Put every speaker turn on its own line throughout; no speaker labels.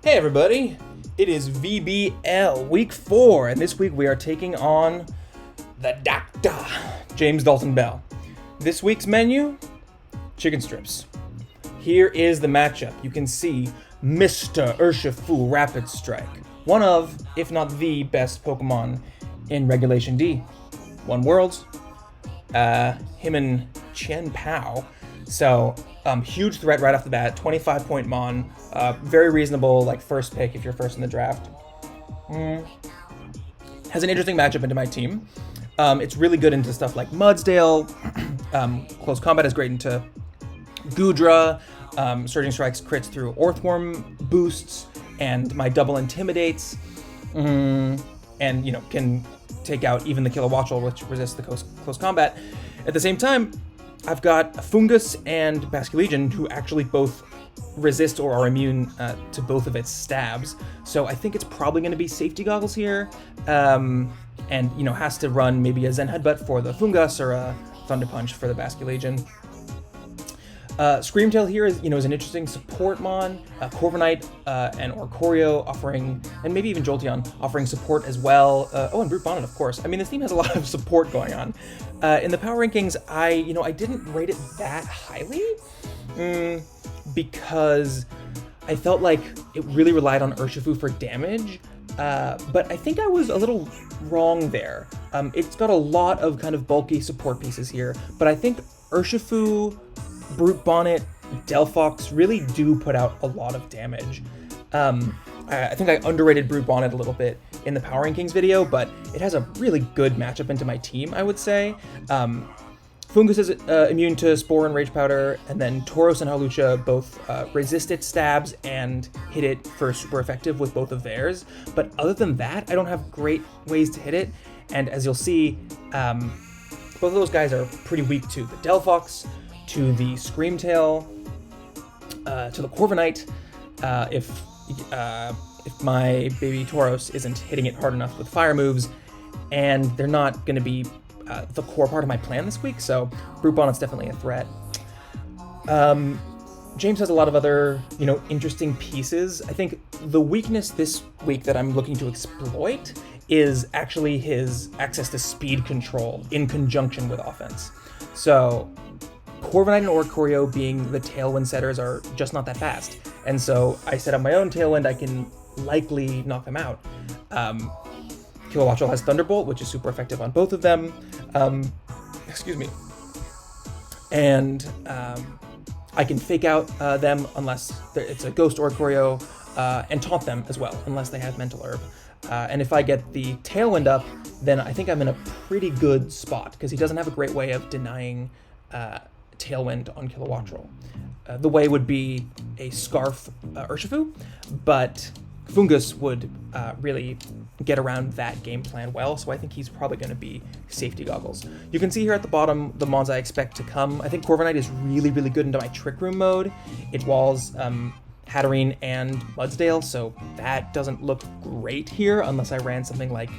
Hey everybody, it is VBL Week 4, and this week we are taking on the Doctor, James Dalton Bell. This week's menu, chicken strips. Here is the matchup. You can see Mr. Urshifu Rapid Strike, one of, if not the best Pokemon in Regulation D. One Worlds, him and Chen Pao. So, huge threat right off the bat, 25-point Mon, very reasonable, like, first pick if you're first in the draft. Has an interesting matchup into my team. It's really good into stuff like Mudsdale, close combat is great into Goodra, Surging Strikes crits through Earthworm boosts, and my double intimidates, and, you know, can take out even the Kilowattrel, which resists the close combat. At the same time, I've got Fungus and Basculegion, who actually both resist or are immune to both of its stabs. So I think it's probably going to be safety goggles here, and, you know, has to run maybe a Zen Headbutt for the Fungus or a Thunder Punch for the Basculegion. Screamtail here is, is an interesting support mon. Corviknight and Oricorio offering, and maybe even Jolteon offering support as well. And Brute Bonnet, of course. I mean, this team has a lot of support going on. In the power rankings, I didn't rate it that highly because I felt like it really relied on Urshifu for damage. But I think I was a little wrong there. It's got a lot of kind of bulky support pieces here, but I think Urshifu, Brute Bonnet, Delphox really do put out a lot of damage. I think I underrated Brute Bonnet a little bit in the Power Rankings video, but it has a really good matchup into my team, I would say. Fungus is immune to Spore and Rage Powder, and then Tauros and Hawlucha both resist its stabs and hit it for super effective with both of theirs. But other than that, I don't have great ways to hit it, and as you'll see, both of those guys are pretty weak to the Delphox, to the Screamtail, to the Corviknight, if my baby Tauros isn't hitting it hard enough with fire moves, and they're not going to be the core part of my plan this week, so Brute Bonnet's definitely a threat. James has a lot of other, interesting pieces. I think the weakness this week that I'm looking to exploit is actually his access to speed control in conjunction with offense. So Corviknight and Oricorio being the Tailwind setters are just not that fast. And so I set up my own Tailwind, I can likely knock them out. Kilowattrel has Thunderbolt, which is super effective on both of them. And I can fake out them unless it's a Ghost Oricorio, and taunt them as well, unless they have Mental Herb. And if I get the Tailwind up, then I think I'm in a pretty good spot, because he doesn't have a great way of denying Tailwind on Kilowattrel. The way would be a Scarf Urshifu, but Fungus would really get around that game plan well, so I think he's probably going to be safety goggles. You can see here at the bottom the mons I expect to come. I think Corviknight is really, really good into my Trick Room mode. It walls Hatterene and Mudsdale, so that doesn't look great here unless I ran something like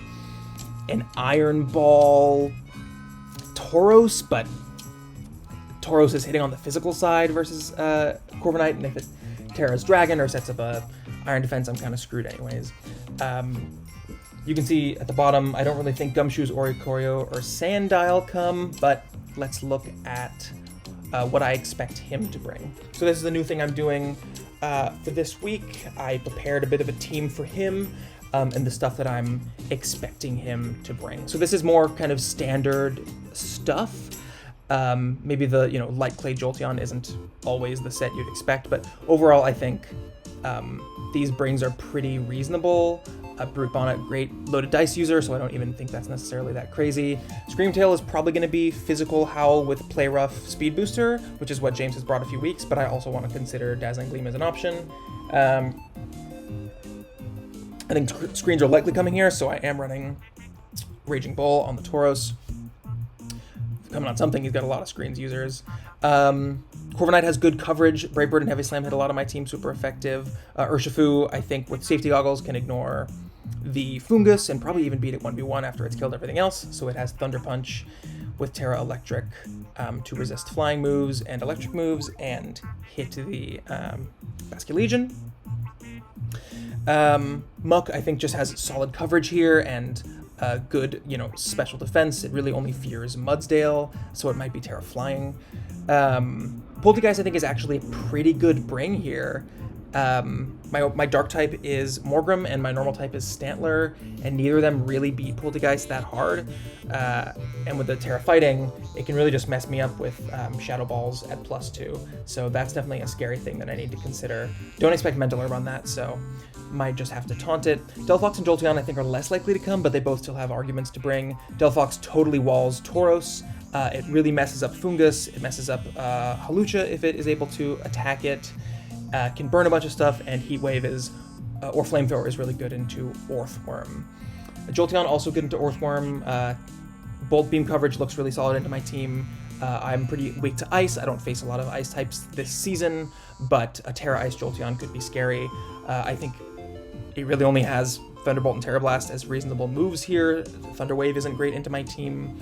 an Iron Ball Tauros, but Tauros is hitting on the physical side versus Corviknight, and if it Terra's Dragon or sets up a Iron Defense, I'm kind of screwed anyways. You can see at the bottom, I don't really think Gumshoes, Oricorio, or Sandile come, but let's look at what I expect him to bring. So this is a new thing I'm doing for this week. I prepared a bit of a team for him, and the stuff that I'm expecting him to bring. So this is more kind of standard stuff. Maybe the Light Clay Jolteon isn't always the set you'd expect, but overall I think these brings are pretty reasonable. Brute Bonnet, great loaded dice user, so I don't even think that's necessarily that crazy. Screamtail is probably going to be physical Howl with Play Rough Speed Booster, which is what James has brought a few weeks, but I also want to consider Dazzling Gleam as an option. I think screens are likely coming here, so I am running Raging Bull on the Tauros. Coming on something, he's got a lot of screens users. Corviknight has good coverage. Brightbird and Heavy Slam hit a lot of my team, super effective. Urshifu, I think with safety goggles, can ignore the Fungus and probably even beat it 1v1 after it's killed everything else. So it has Thunder Punch with Terra Electric to resist flying moves and electric moves and hit the Basculegion. Muck, I think, just has solid coverage here and good, special defense. It really only fears Mudsdale, so it might be Terra Flying. Poltergeist, I think, is actually a pretty good bring here. My dark type is Morgrim and my normal type is Stantler, and neither of them really beat Poltergeist that hard. And with the Terra Fighting, it can really just mess me up with Shadow Balls at +2. So that's definitely a scary thing that I need to consider. Don't expect Mental Herb on that, so might just have to taunt it. Delphox and Jolteon, I think, are less likely to come, but they both still have arguments to bring. Delphox totally walls Tauros. It really messes up Fungus. It messes up Halucha if it is able to attack it. Can burn a bunch of stuff, and Heat Wave is, or Flamethrower is really good into Orthworm. Jolteon also good into Orthworm. Bolt Beam coverage looks really solid into my team. I'm pretty weak to Ice. I don't face a lot of Ice types this season, but a Terra Ice Jolteon could be scary. I think it really only has Thunderbolt and Terra Blast as reasonable moves here. Thunder Wave isn't great into my team.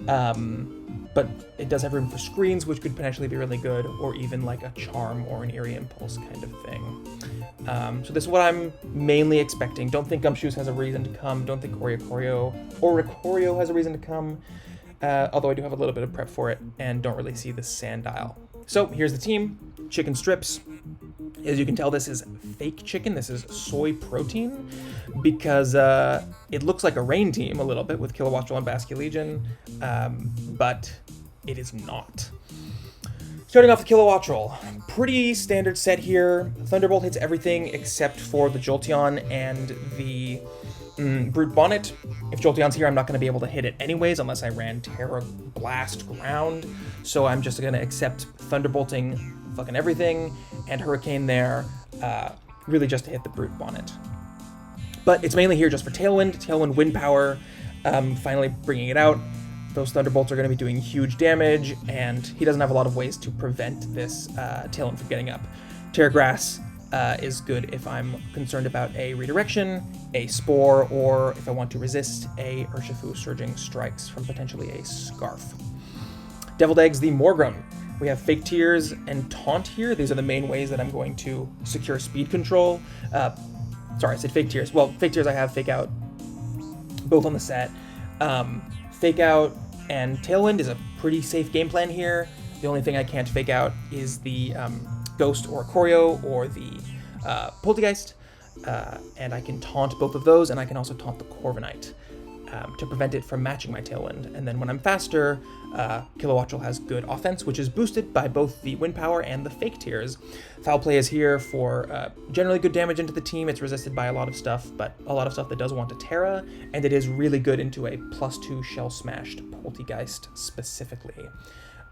But it does have room for screens, which could potentially be really good, or even like a Charm or an Eerie Impulse kind of thing. So this is what I'm mainly expecting. Don't think Gumshoos has a reason to come. Don't think Oricorio has a reason to come, although I do have a little bit of prep for it, and don't really see the Sandile. So here's the team. Chicken strips. As you can tell, this is fake chicken. This is soy protein, because it looks like a rain team a little bit with Kilowattrel and Basculegion, but it is not. Starting off the Kilowattrel, pretty standard set here. Thunderbolt hits everything except for the Jolteon and the Brute Bonnet. If Jolteon's here, I'm not going to be able to hit it anyways unless I ran Terra Blast Ground, so I'm just going to accept Thunderbolting fucking everything and Hurricane there, really just to hit the Brute Bonnet. But it's mainly here just for Tailwind Wind Power, finally bringing it out. Those Thunderbolts are going to be doing huge damage, and he doesn't have a lot of ways to prevent this Tailwind from getting up. Terra Grass is good if I'm concerned about a redirection, a Spore, or if I want to resist a Urshifu Surging Strikes from potentially a Scarf. Deviled Eggs, the Morgrim. We have Fake Tears and Taunt here. These are the main ways that I'm going to secure speed control. Sorry, I said Fake Tears. Well, Fake Tears I have Fake Out both on the set. Fake Out and Tailwind is a pretty safe game plan here. The only thing I can't Fake Out is the Ghost or Choreo or the Poltergeist. And I can taunt both of those, and I can also taunt the Corviknight to prevent it from matching my Tailwind. And then when I'm faster, Kilowattrel has good offense, which is boosted by both the Wind Power and the Fake Tears. Foul Play is here for generally good damage into the team. It's resisted by a lot of stuff, but a lot of stuff that does want to Terra, and it is really good into a +2 Shell Smashed Poltergeist specifically.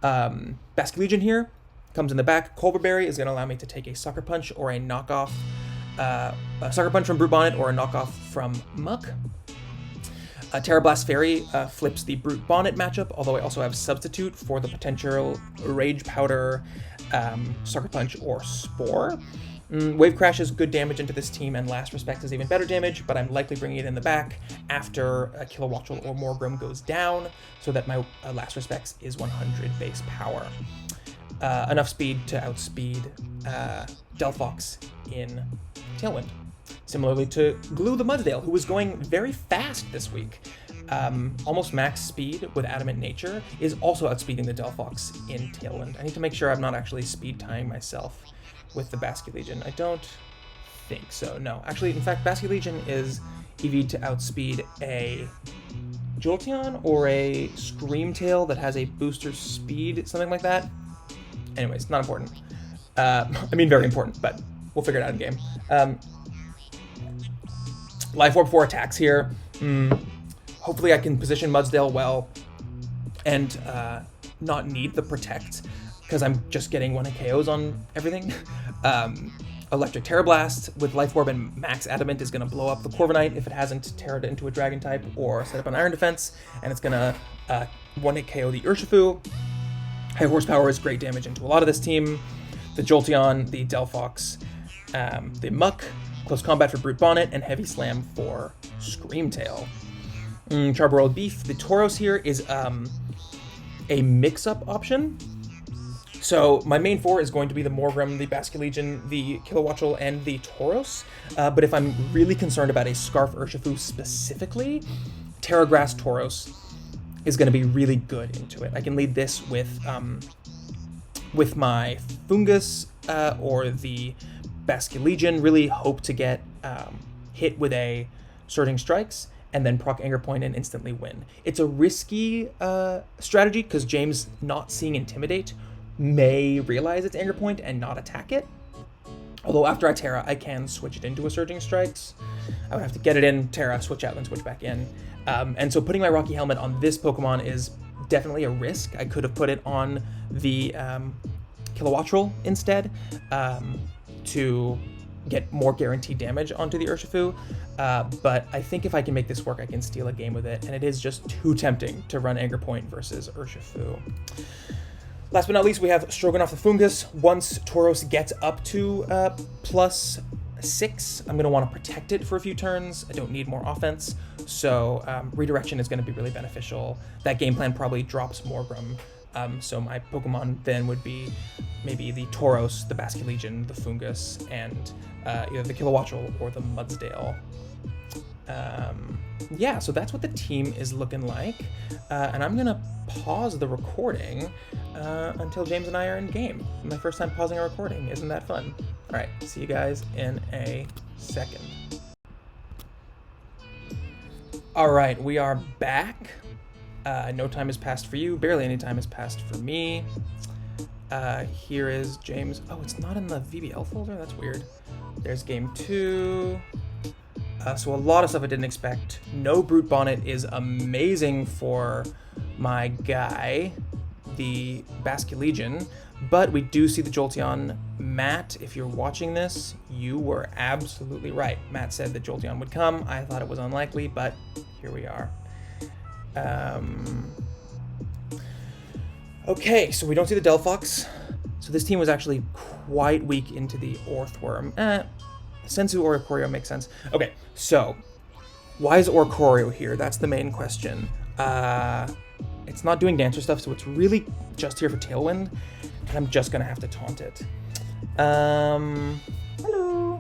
Basculegion here comes in the back. Colberberry is going to allow me to take a Sucker Punch or a knockoff, a Sucker Punch from Brute Bonnet or a knockoff from Muck. Terra Blast Fairy flips the Brute Bonnet matchup, although I also have Substitute for the potential Rage Powder, Sucker Punch, or Spore. Wave Crash is good damage into this team, and Last Respect is even better damage, but I'm likely bringing it in the back after Kilowattrel or Morgrim goes down, so that my Last Respects is 100 base power. Enough speed to outspeed Delphox in Tailwind. Similarly to Glue the Mudsdale, who was going very fast this week. Almost max speed with Adamant Nature, is also outspeeding the Delphox in Tailwind. I need to make sure I'm not actually speed tying myself with the Basculegion. I don't think so, no. Actually, in fact, Basculegion is EV'd to outspeed a Jolteon or a Screamtail that has a booster speed, something like that. Anyways, not important. I mean, very important, but we'll figure it out in game. Life Orb 4 attacks here. Hopefully I can position Mudsdale well and not need the Protect, because I'm just getting 1 KOs on everything. Electric Terra Blast with Life Orb and Max Adamant is going to blow up the Corviknight if it hasn't Terra'd into a Dragon type or set up an Iron Defense, and it's going to 1-hit KO the Urshifu. High Horsepower is great damage into a lot of this team. The Jolteon, the Delphox, the Muck, Close Combat for Brute Bonnet, and Heavy Slam for Screamtail. Charbroiled Beef. The Tauros here is a mix-up option. So my main four is going to be the Morgrem, the Basculegion, the Kilowattrel, and the Tauros. But if I'm really concerned about a Scarf Urshifu specifically, Terra Grass Tauros is going to be really good into it. I can lead this with my Fungus or the Basculegion. Really hope to get hit with a Surging Strikes, and then proc Anger Point and instantly win. It's a risky strategy because James, not seeing Intimidate, may realize it's Anger Point and not attack it. Although after I Terra, I can switch it into a Surging Strikes. I would have to get it in, Terra, switch out, then switch back in. And so putting my Rocky Helmet on this Pokemon is definitely a risk. I could have put it on the Kilowattrel instead to get more guaranteed damage onto the Urshifu. But I think if I can make this work, I can steal a game with it. And it is just too tempting to run Anger Point versus Urshifu. Last but not least, we have Stroganoff the Fungus. Once Tauros gets up to +6, I'm going to want to protect it for a few turns. I don't need more offense, so redirection is going to be really beneficial. That game plan probably drops Morgrem, so my Pokemon then would be maybe the Tauros, the Basculegion, the Fungus, and either the Kilowattrel or the Mudsdale. Yeah, so that's what the team is looking like, and I'm gonna pause the recording until James and I are in game. My first time pausing a recording, isn't that fun? All right, see you guys in a second. All right, we are back. No time has passed for you, barely any time has passed for me. Here is James. Oh, it's not in the VBL folder? That's weird. There's game 2. So a lot of stuff I didn't expect. No Brute Bonnet is amazing for my guy, the Basculegion, but we do see the Jolteon. Matt, if you're watching this, you were absolutely right. Matt said that Jolteon would come. I thought it was unlikely, but here we are. Okay, so we don't see the Delphox. So this team was actually quite weak into the Orthworm. Sensu Oricorio makes sense. Okay, so why is Oricorio here? That's the main question. It's not doing dancer stuff, so it's really just here for Tailwind, and I'm just gonna have to taunt it. Hello.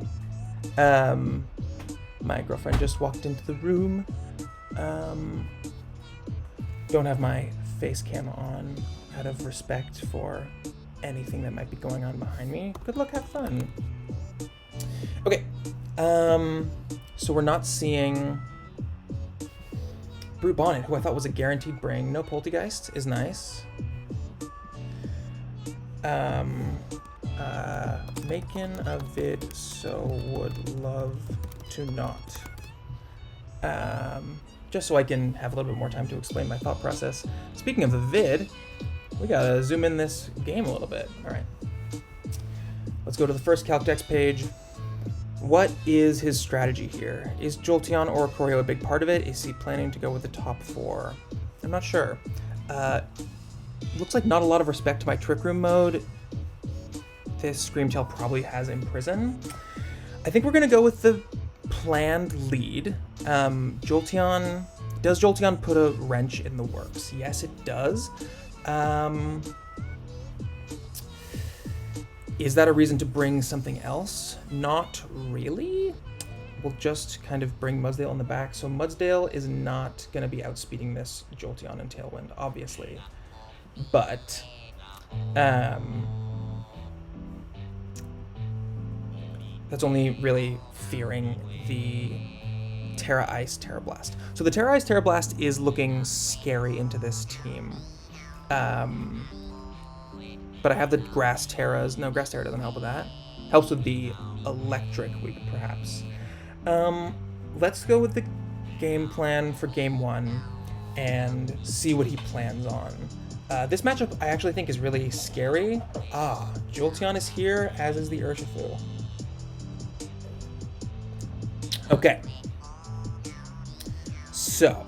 My girlfriend just walked into the room. Don't have my face cam on out of respect for anything that might be going on behind me. Good luck, have fun. Okay, so we're not seeing Brute Bonnet, who I thought was a guaranteed bring. No Poltergeist is nice. Making a vid, so would love to not. Just so I can have a little bit more time to explain my thought process. Speaking of the vid, we gotta zoom in this game a little bit. All right, let's go to the first CalcDex page. What is his strategy here? Is Jolteon or Oricorio a big part of it? Is he planning to go with the top 4? I'm not sure. Looks like not a lot of respect to my Trick Room mode. This Screamtail probably has Imprison. I think we're gonna go with the planned lead. Jolteon, does Jolteon put a wrench in the works? Yes, it does. Is that a reason to bring something else? Not really. We'll just kind of bring Mudsdale on the back. So Mudsdale is not going to be outspeeding this Jolteon and Tailwind, obviously. But that's only really fearing the Terra Ice, Terra Blast. So the Terra Ice, Terra Blast is looking scary into this team. But I have the Grass Terras. No, Grass Terra doesn't help with that. Helps with the Electric Weak, perhaps. Let's go with the game plan for game 1 and see what he plans on. This matchup I actually think is really scary. Jolteon is here, as is the Urshifu. Okay. So,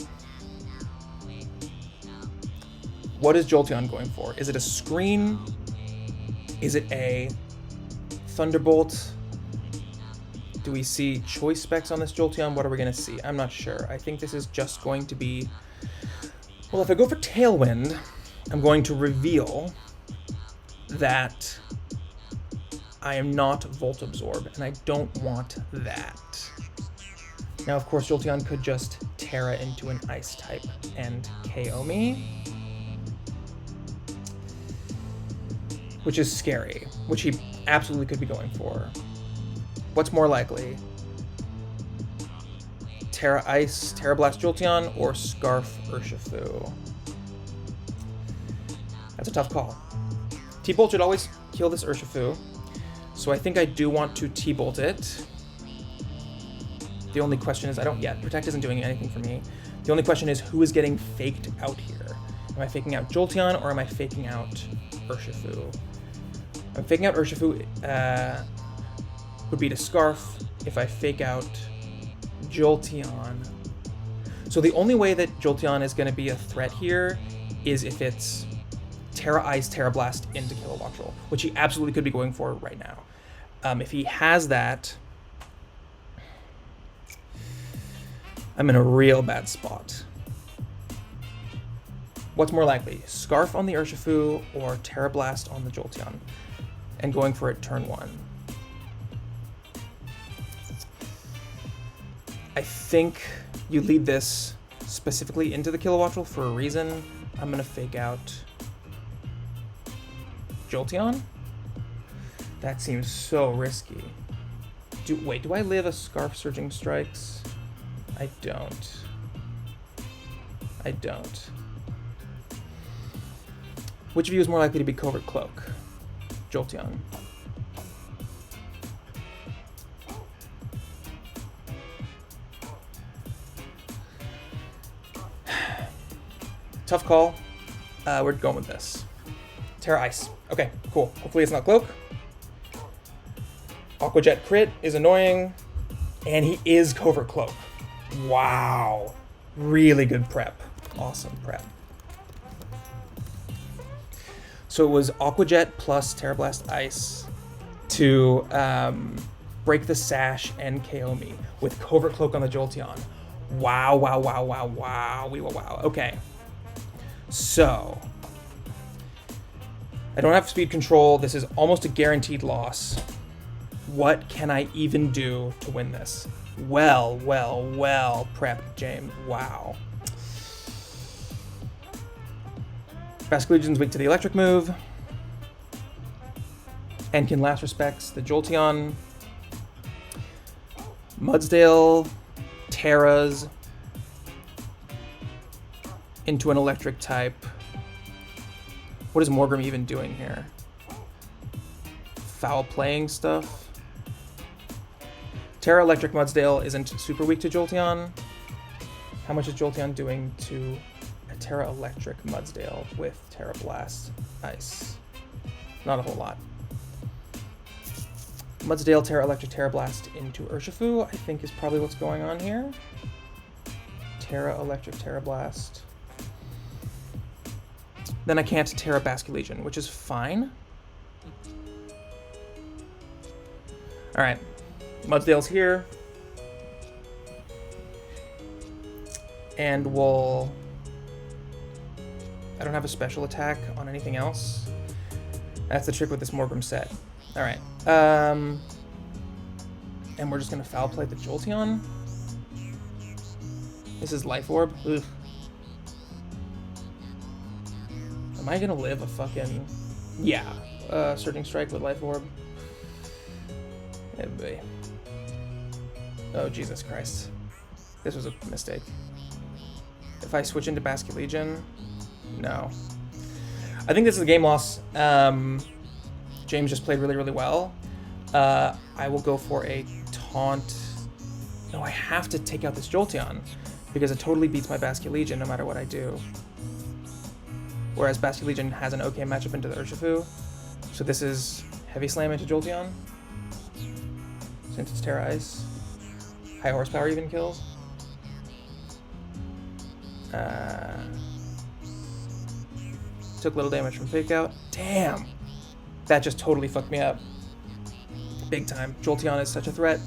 what is Jolteon going for? Is it a Screen? Is it a Thunderbolt? Do we see choice specs on this Jolteon? What are we going to see? I'm not sure. I think this is just going to be... Well, if I go for Tailwind, I'm going to reveal that I am not Volt Absorb, and I don't want that. Now, of course, Jolteon could just Terra into an Ice type and KO me, which is scary, which he absolutely could be going for. What's more likely? Terra Ice, Terra Blast Jolteon, or Scarf Urshifu? That's a tough call. T-Bolt should always kill this Urshifu, so I think I do want to T-Bolt it. The only question is, Protect isn't doing anything for me. The only question is, who is getting faked out here? Am I faking out Jolteon, or am I faking out Urshifu? I'm faking out Urshifu would be to Scarf if I fake out Jolteon. So the only way that Jolteon is going to be a threat here is if it's Terra Ice, Terra Blast into Kilowattrel, which he absolutely could be going for right now. If he has that, I'm in a real bad spot. What's more likely, Scarf on the Urshifu or Terra Blast on the Jolteon? And going for it turn 1. I think you lead this specifically into the Kilowattrel for a reason. I'm gonna fake out Jolteon. That seems so risky. Wait, do I live a Scarf Surging Strikes? I don't. I don't. Which of you is more likely to be Covert Cloak? Jolteon. Tough call. We're going with this. Terra Ice. Okay, cool. Hopefully it's not Cloak. Aqua Jet crit is annoying. And he is Covert Cloak. Wow. Really good prep. Awesome prep. So it was Aqua Jet plus Terra Blast Ice to break the Sash and KO me with Covert Cloak on the Jolteon. Wow, wow, wow, wow, wow, wow. Okay. So, I don't have speed control. This is almost a guaranteed loss. What can I even do to win this? Well, prepped, James. Wow. Basculegion's weak to the electric move. And can last respects the Jolteon. Mudsdale, Terras into an electric type. What is Morgrem even doing here? Foul playing stuff. Terra Electric Mudsdale isn't super weak to Jolteon. How much is Jolteon doing to a Terra Electric Mudsdale with Terra Blast Ice? Not a whole lot. Mudsdale, Terra Electric, Terra Blast into Urshifu, I think is probably what's going on here. Terra Electric, Terra Blast. Then I can't Terra Basculegion, which is fine. Alright. Mudsdale's here. And we'll... I don't have a special attack on anything else. That's the trick with this Morgrem set. Alright. And we're just gonna foul play the Jolteon. This is Life Orb. Ugh. Am I gonna live a fucking... Yeah. Surging Strike with Life Orb. Yeah, boy. Oh, Jesus Christ. This was a mistake. If I switch into Basculegion... No. I think this is a game loss. James just played really, really well. I will go for a taunt. No, I have to take out this Jolteon because it totally beats my Basculegion no matter what I do. Whereas Basculegion has an okay matchup into the Urshifu. So this is Heavy Slam into Jolteon. Since it's Terra Ice. High horsepower even kills. Took little damage from Fake Out. Damn! That just totally fucked me up. Big time. Jolteon is such a threat.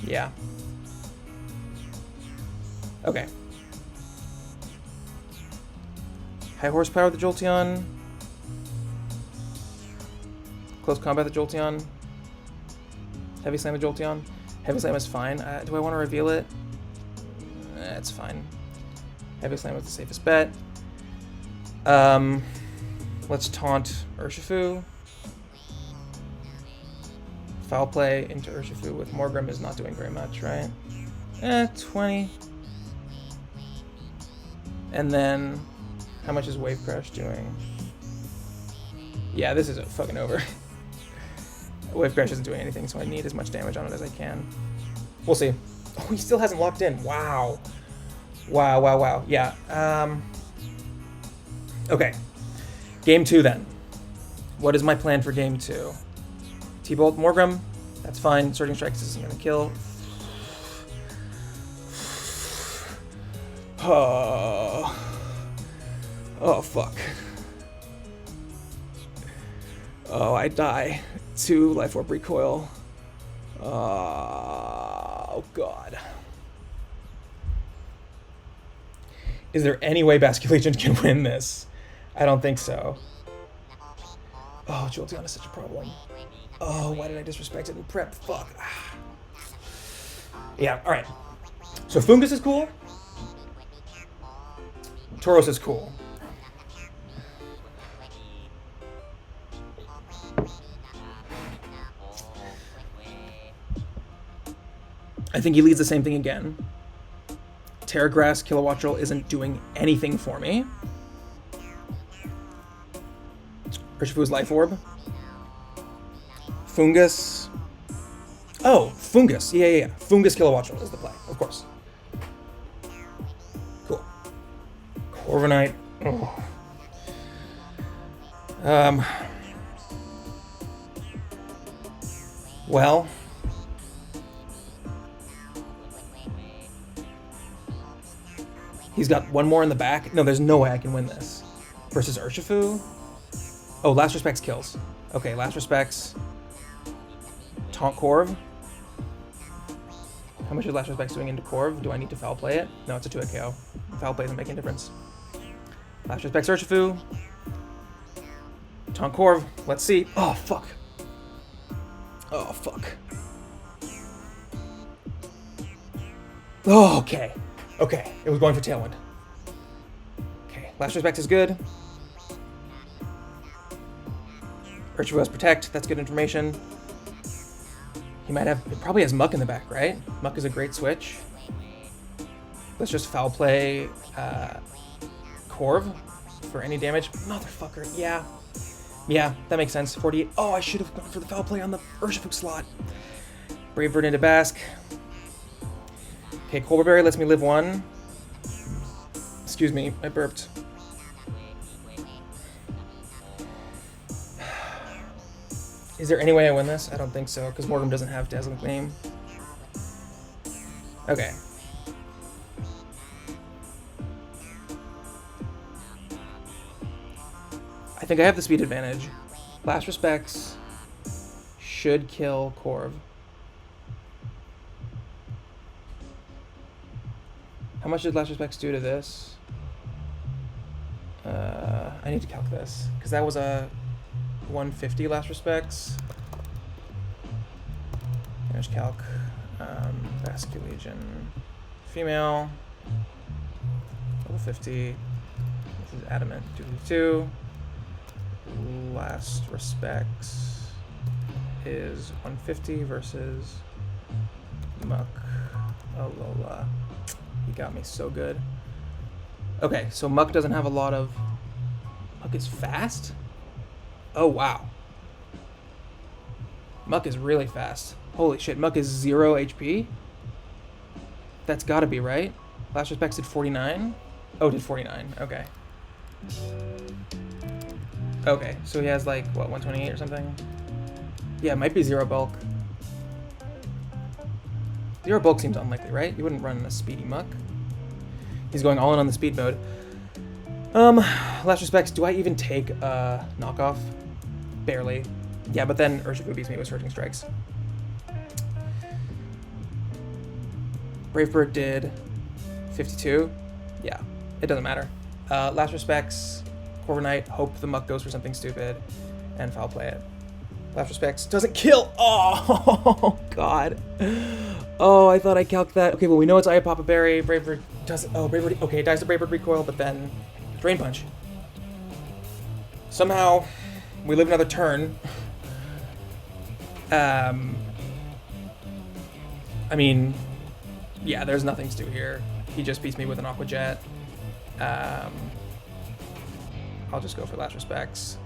Yeah. High horsepower the Jolteon. Close combat the Jolteon. Heavy slam the Jolteon. Heavy slam is fine. Do I want to reveal it? It's fine. Heavy slam is the safest bet. Let's taunt Urshifu. Foul play into Urshifu with Morgrem is not doing very much, right? 20. And then, how much is Wave Crash doing? Yeah, this is fucking over. Wave Crash isn't doing anything, so I need as much damage on it as I can. We'll see. Oh, he still hasn't locked in. Wow. Wow, wow, wow. Yeah. Okay. Game 2 then. What is my plan for game 2? T-Bolt, Morgrem. That's fine. Surging Strikes isn't going to kill. Oh, fuck. Oh, I die. 2 Life Orb Recoil. Oh, God. Is there any way Basculegion can win this? I don't think so. Oh, Jolteon is such a problem. Oh, why did I disrespect it in prep? Fuck. Yeah, alright. So Fungus is cool. Tauros is cool. I think he leads the same thing again. Terra Grass Kilowattrel isn't doing anything for me. Urshifu's Life Orb. Fungus. Oh, Fungus. Yeah. Fungus Kilowattrel is the play, of course. Cool. Corviknight. Oh. Well. He's got one more in the back. No, there's no way I can win this. Versus Urshifu. Oh, Last Respects kills. Okay, Last Respects. Taunt Corv. How much is Last Respects doing into Corv? Do I need to foul play it? No, it's a 2-hit KO. Foul play isn't making a difference. Last Respects Urshifu. Taunt Corv. Let's see. Oh, fuck. Oh, fuck. Oh, okay. Okay, it was going for Tailwind. Okay, Last Respect is good. Urshifu has Protect, that's good information. He probably has Muck in the back, right? Muck is a great switch. Let's just foul play Corv for any damage. Motherfucker, yeah. Yeah, that makes sense. 48. Oh, I should have gone for the foul play on the Urshifu slot. Brave Bird into Basque. Okay, Colbur Berry lets me live 1. Excuse me, I burped. Is there any way I win this? I don't think so, because Morgrem doesn't have Dazzling Gleam. Okay. I think I have the speed advantage. Last Respects should kill Corv. How much did Last Respects do to this? I need to calc this, because that was a 150 Last Respects. Damage calc. Basculegion. Female. Level 50. This is Adamant. 252. Last Respects is 150 versus Muck. Alola. He got me so good. Okay, so Muck doesn't have a lot of... Muck is fast? Oh, wow. Muck is really fast. Holy shit, Muck is 0 HP? That's gotta be right. Last Respects did 49? Oh, did 49. Okay. Okay, so he has like, what, 128 or something? Yeah, it might be 0 bulk. 0 bulk seems unlikely, right? You wouldn't run a speedy Muck. He's going all in on the speed mode. Last Respects, do I even take a knockoff? Barely. Yeah, but then Urshifu beats me with Surging Strikes. Brave Bird did 52. Yeah, it doesn't matter. Last respects, Corviknight, hope the muck goes for something stupid, and foul play it. Last respects, doesn't kill! Oh, God. Oh, I thought I calced that. Okay, well, we know it's Aya Papa Berry. Brave Bird doesn't. Oh, Brave Bird. Okay, it dies to Brave Bird Recoil, but then Drain Punch. Somehow, we live another turn. I mean, yeah, there's nothing to do here. He just beats me with an Aqua Jet. I'll just go for last respects.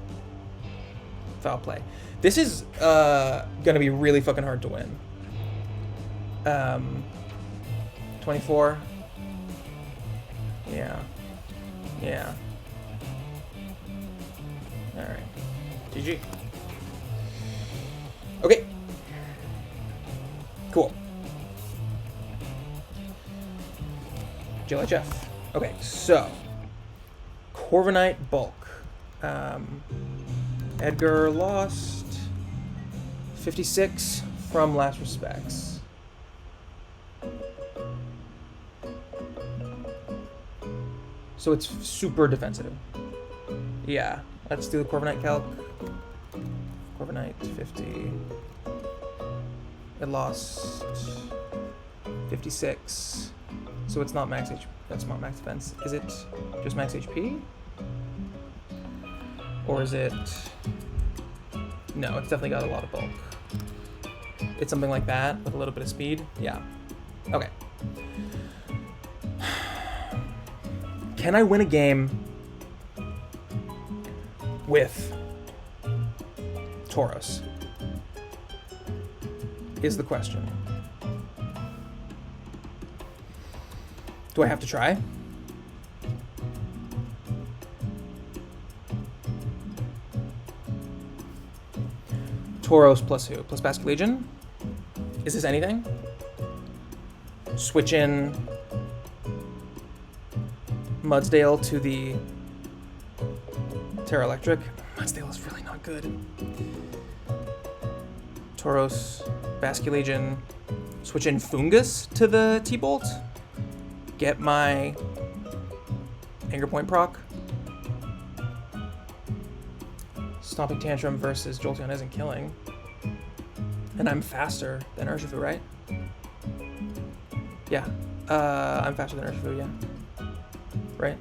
Foul play. This is gonna be really fucking hard to win. 24. Yeah. Yeah. All right. GG. Okay. Cool. JLHF. Okay, so Corviknight bulk. Edgar lost 56 from last respects. So it's super defensive. Yeah, let's do the Corviknight calc. Corviknight 50. It lost 56. So it's not max HP. That's not max defense. Is it just max HP? Or is it... No, it's definitely got a lot of bulk. It's something like that with a little bit of speed. Yeah. Okay. Can I win a game with Tauros? Is the question. Do I have to try? Tauros plus who? Plus Basket Legion? Is this anything? Switch in Mudsdale to the Terra Electric. Mudsdale is really not good. Tauros, Basket Legion. Switch in Fungus to the T-Bolt. Get my Anger Point proc. Stomping Tantrum versus Jolteon isn't killing. And I'm faster than Urshifu, right? Yeah. I'm faster than Urshifu, yeah. Right?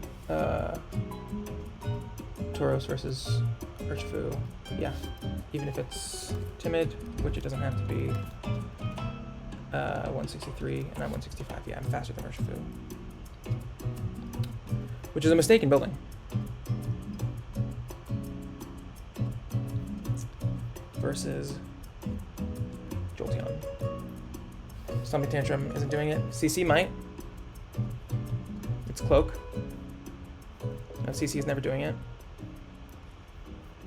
Tauros versus Urshifu. Yeah. Even if it's timid, which it doesn't have to be. 163, and I'm 165. Yeah, I'm faster than Urshifu. Which is a mistake in building. Versus Jolteon. Stomping Tantrum isn't doing it. CC might. It's Cloak. No, CC is never doing it.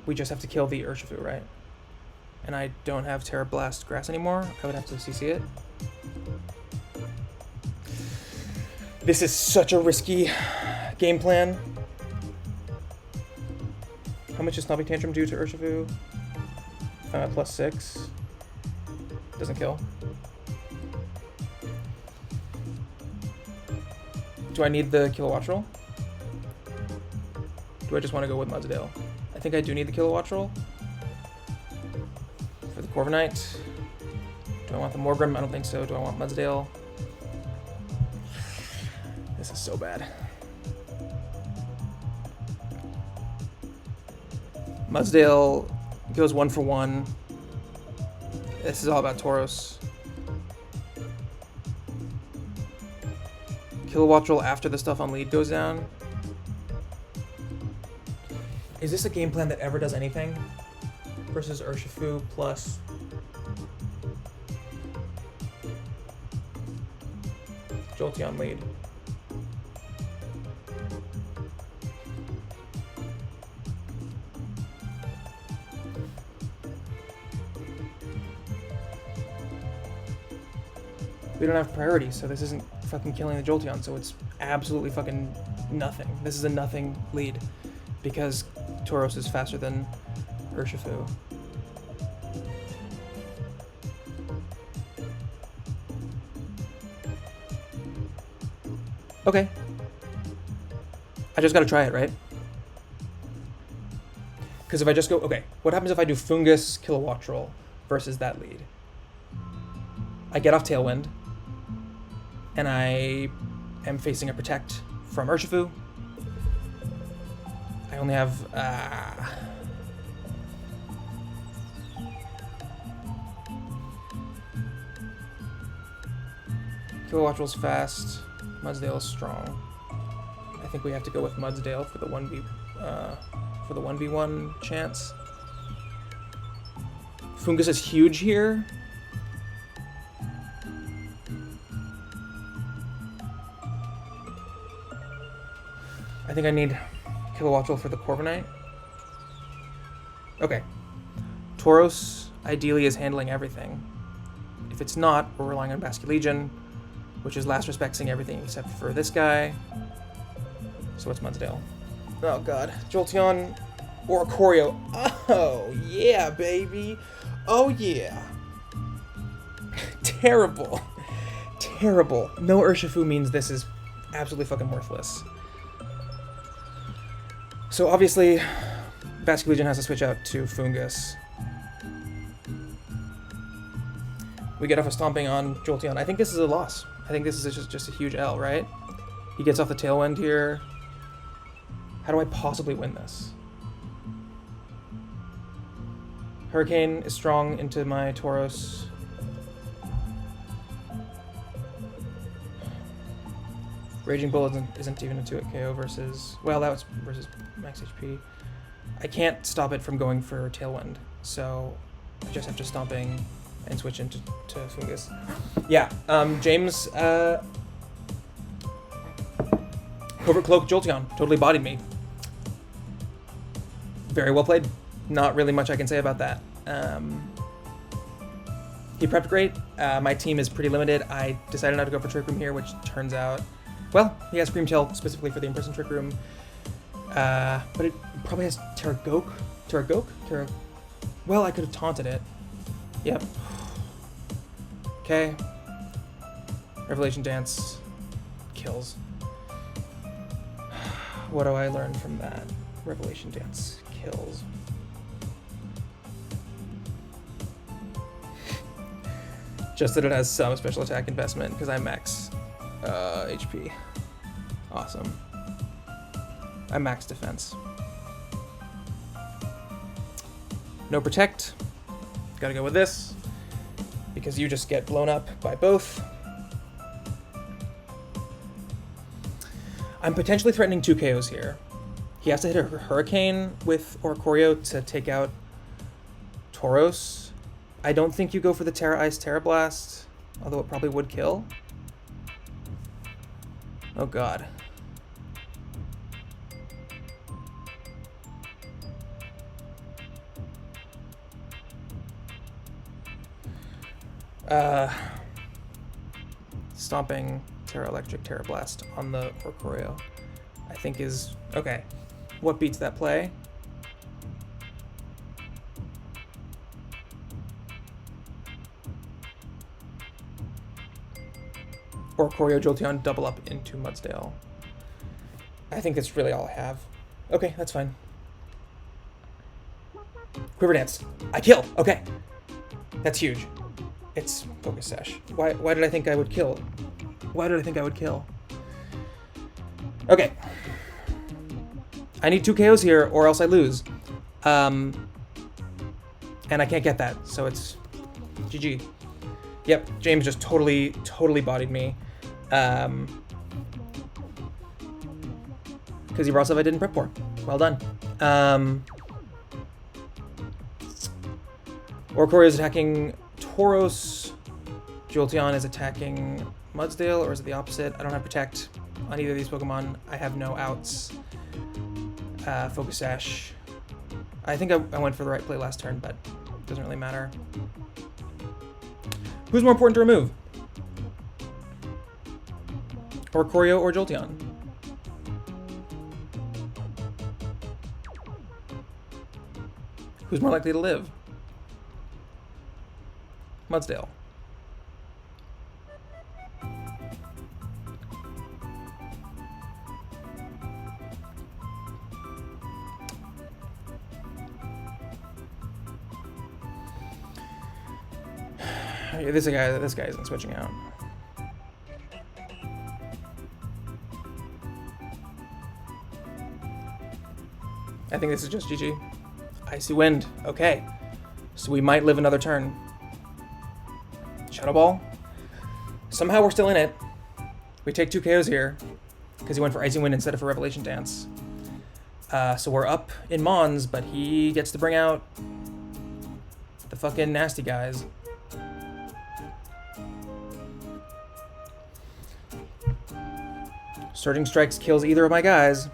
We just have to kill the Urshifu, right? And I don't have Terra Blast Grass anymore. I would have to CC it. This is such a risky game plan. How much does Stomping Tantrum do to Urshifu? +6. Doesn't kill. Do I need the Kilowatt Roll? Do I just want to go with Mudsdale? I think I do need the Kilowatt Roll. For the Corviknight. Do I want the Morgrim? I don't think so. Do I want Mudsdale? This is so bad. Mudsdale goes 1 for 1. This is all about Tauros. Kilowatt Roll after the stuff on lead goes down. Is this a game plan that ever does anything? Versus Urshifu plus... Jolteon lead. We don't have priority, so this isn't fucking killing the Jolteon, so it's absolutely fucking nothing. This is a nothing lead, because Tauros is faster than Urshifu. Okay. I just gotta try it, right? Because if I just go, okay, what happens if I do Fungus Kilowattrel versus that lead? I get off Tailwind, and I am facing a Protect from Urshifu. I only have, Kilowattrel's fast, Mudsdale's strong. I think we have to go with Mudsdale for the 1v1 chance. Fungus is huge here. I think I need Kilowattrel for the Corviknight. Okay. Tauros ideally is handling everything. If it's not, we're relying on Basculegion, which is last respecting everything except for this guy. So it's Mudsdale. Oh god. Jolteon or Choreo. Oh yeah, baby. Oh yeah. Terrible. Terrible. No Urshifu means this is absolutely fucking worthless. So obviously, Basculegion has to switch out to Fungus. We get off a stomping on Jolteon. I think this is a loss. I think this is just a huge L, right? He gets off the Tailwind here. How do I possibly win this? Hurricane is strong into my Tauros. Raging Bull isn't even a 2-hit KO versus... Well, that was versus max HP. I can't stop it from going for Tailwind, so I just have to Stomping and switch into Fungus. Yeah, James... Covert Cloak Jolteon totally bodied me. Very well played. Not really much I can say about that. He prepped great. My team is pretty limited. I decided not to go for Trick Room here, which turns out... Well, he has Scream Tail specifically for the in-person Trick Room. But it probably has Terragoke? Well, I could have taunted it. Yep. Okay. Revelation Dance kills. What do I learn from that? Revelation Dance kills. Just that it has some special attack investment because I max HP. Awesome. I max defense. No Protect. Gotta go with this because you just get blown up by both. I'm potentially threatening 2 KOs here. He has to hit a Hurricane with Oricorio to take out Tauros. I don't think you go for the Terra Ice Terra Blast, although it probably would kill. Oh god. Stomping Terra Electric Terra Blast on the Oricorio, I think is okay. What beats that play? Oricorio Jolteon double up into Mudsdale. I think that's really all I have. Okay, that's fine. Quiver Dance. I kill. Okay. That's huge. It's Focus Sash. Why did I think I would kill? Why did I think I would kill? Okay. I need 2 KOs here or else I lose. And I can't get that, so it's GG. Yep, James just totally bodied me. Because he brought stuff I didn't prep for. Well done. Oricorio is attacking Tauros. Jolteon is attacking Mudsdale, or is it the opposite? I don't have Protect on either of these Pokemon. I have no outs. Focus Sash. I think I went for the right play last turn, but it doesn't really matter. Who's more important to remove? Oricorio or Jolteon? Who's more likely to live? Mudsdale. This guy isn't switching out. I think this is just GG. Icy Wind. Okay. So we might live another turn. Shadow Ball. Somehow we're still in it. We take 2 KOs here because he went for Icy Wind instead of for Revelation Dance. So we're up in Mons, but he gets to bring out the fucking nasty guys. Surging Strikes kills either of my guys.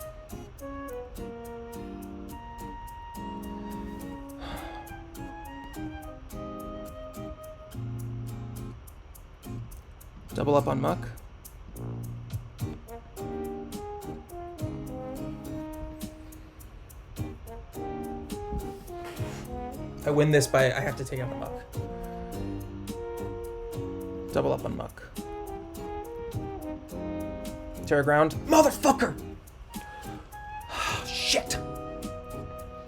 Double up on Muck. I win this by, I have to take out the Muck. Double up on Muck. Terra Ground. Motherfucker! Shit!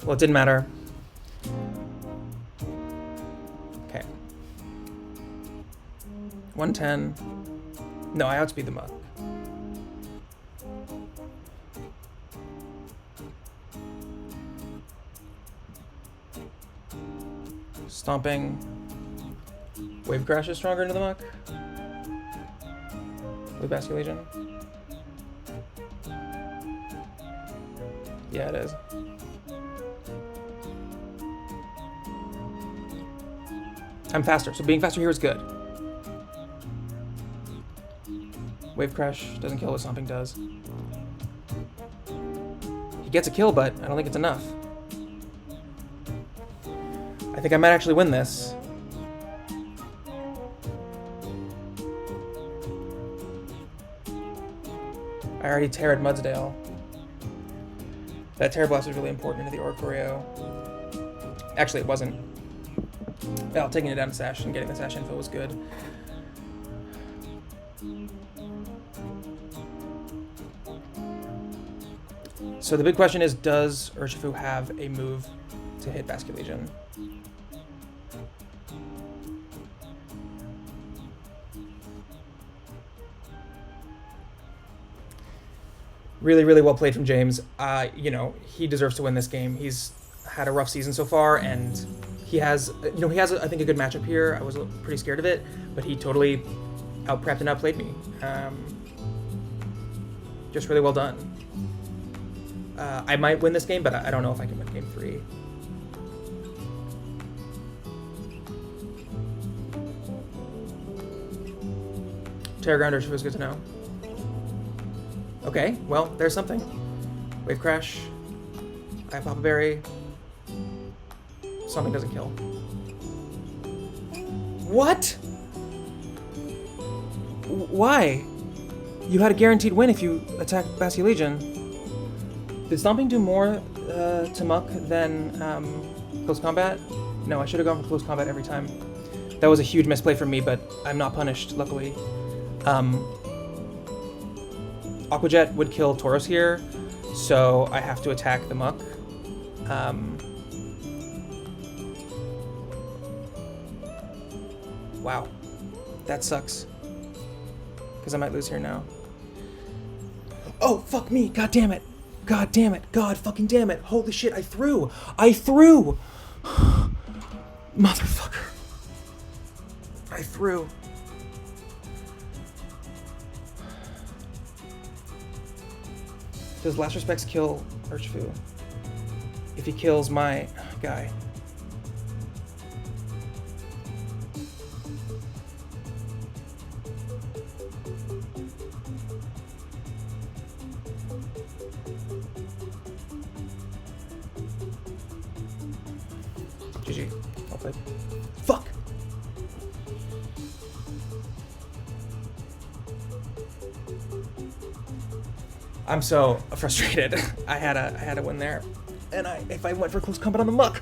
Well, it didn't matter. Okay. 110. No, I outspeed the Muck. Stomping. Wave Crash is stronger into the Muck. Wave Basket Legion. Yeah, it is. I'm faster, so being faster here is good. Wave Crash doesn't kill what Stomping does. He gets a kill, but I don't think it's enough. I think I might actually win this. I already Terra'd Mudsdale. That Terra Blast was really important into the Oricorio. Actually, it wasn't. Well, taking it down to Sash and getting the Sash info was good. So the big question is, does Urshifu have a move to hit Basket Legion? Really, really well played from James. You know, he deserves to win this game. He's had a rough season so far, and he has, I think, a good matchup here. I was pretty scared of it, but he totally out-prepped and outplayed me. Just really well done. I might win this game, but I don't know if I can win game 3. Terra Grounder was good to know. Okay, well, there's something. Wave Crash. I have Papa Berry. Something doesn't kill. What? Why? You had a guaranteed win if you attack Basket Legion. Did Stomping do more to Muck than Close Combat? No, I should have gone for Close Combat every time. That was a huge misplay for me, but I'm not punished, luckily. Aqua Jet would kill Tauros here, so I have to attack the Muck. Wow. That sucks. Because I might lose here now. Oh, fuck me! God damn it! God damn it! God fucking damn it! Holy shit, I threw! I threw! Motherfucker. I threw. Does Last Respects kill Urshifu? If he kills my guy. GG. Well played. Fuck! I'm so frustrated. I had to win there, and if I went for Close Combat on the Muck,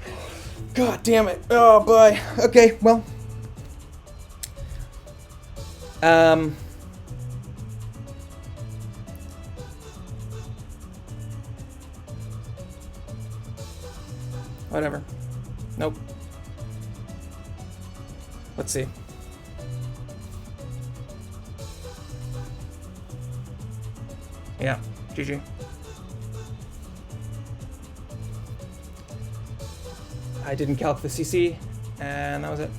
god damn it! Oh boy. Okay, well, whatever. Nope. Let's see. Yeah, GG. I didn't calc the CC, and that was it.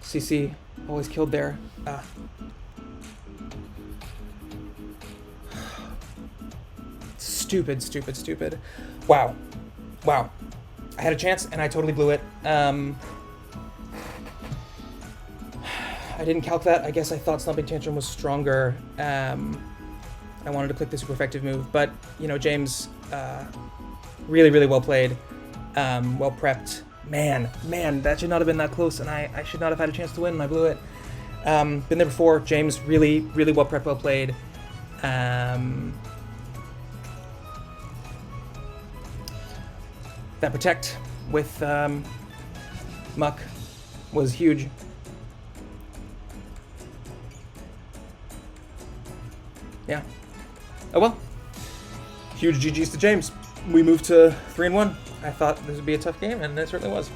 CC always killed there. Stupid, stupid, stupid. Wow. Wow. I had a chance and I totally blew it. I didn't calc that. I guess I thought Slumping Tantrum was stronger. I wanted to click the super effective move, but, you know, James, really, really well played. Well prepped. Man, that should not have been that close, and I should not have had a chance to win, and I blew it. Been there before. James, really, really well prepped, well played. That protect with Muck was huge. Yeah. Oh well. Huge GG's to James. We moved to 3-1. I thought this would be a tough game, and it certainly was.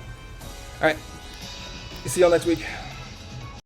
All right. See y'all next week.